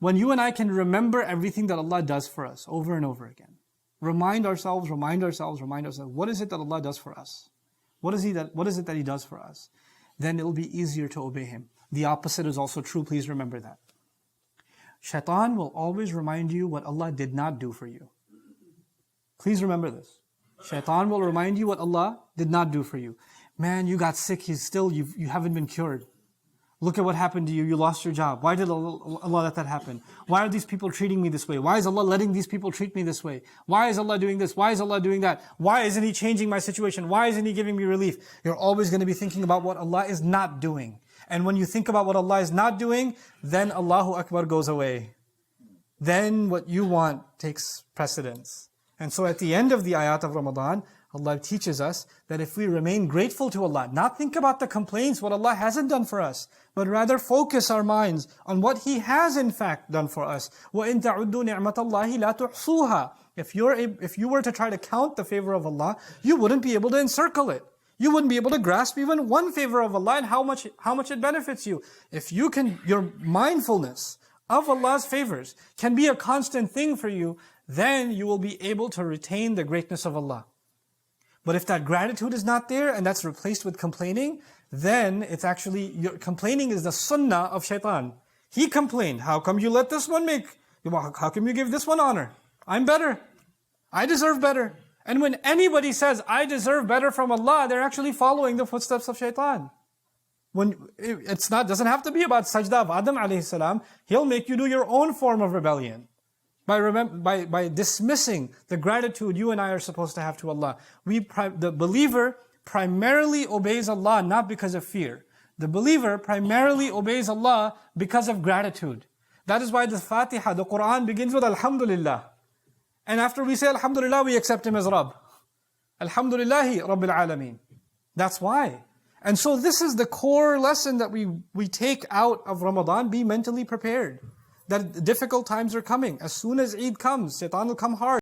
When you and I can remember everything that Allah does for us over and over again. Remind ourselves, what is it that Allah does for us? What is it that He does for us? Then it will be easier to obey Him. The opposite is also true, please remember that. Shaitan will always remind you what Allah did not do for you. Please remember this. Shaitan will remind you what Allah did not do for you. Man, you got sick, you haven't been cured. Look at what happened to you, you lost your job. Why did Allah let that happen? Why are these people treating me this way? Why is Allah letting these people treat me this way? Why is Allah doing this? Why is Allah doing that? Why isn't He changing my situation? Why isn't He giving me relief? You're always going to be thinking about what Allah is not doing. And when you think about what Allah is not doing, then Allahu Akbar goes away. Then what you want takes precedence. And so at the end of the ayat of Ramadan, Allah teaches us that if we remain grateful to Allah, not think about the complaints, what Allah hasn't done for us, but rather focus our minds on what He has in fact done for us. وَإِن تَعُدُّوا نِعْمَةَ اللَّهِ لَا تُحْصُوهَا. If you were to try to count the favor of Allah, you wouldn't be able to encircle it. You wouldn't be able to grasp even one favor of Allah and how much it benefits you. If your mindfulness of Allah's favors can be a constant thing for you, then you will be able to retain the greatness of Allah. But if that gratitude is not there and that's replaced with complaining, then it's actually, complaining is the sunnah of shaitan. He complained, how come you let this one how come you give this one honor? I'm better. I deserve better. And when anybody says, I deserve better from Allah, they're actually following the footsteps of shaitan. Doesn't have to be about sajda of Adam alayhi salam. He'll make you do your own form of rebellion. By dismissing the gratitude you and I are supposed to have to Allah. The believer primarily obeys Allah not because of fear. The believer primarily obeys Allah because of gratitude. That is why the Fatiha, the Quran begins with Alhamdulillah. And after we say Alhamdulillah, we accept Him as Rabb. Alhamdulillahi Rabbil Alameen. That's why. And so this is the core lesson that we take out of Ramadan. Be mentally prepared that difficult times are coming. As soon as Eid comes, Shaitan will come hard.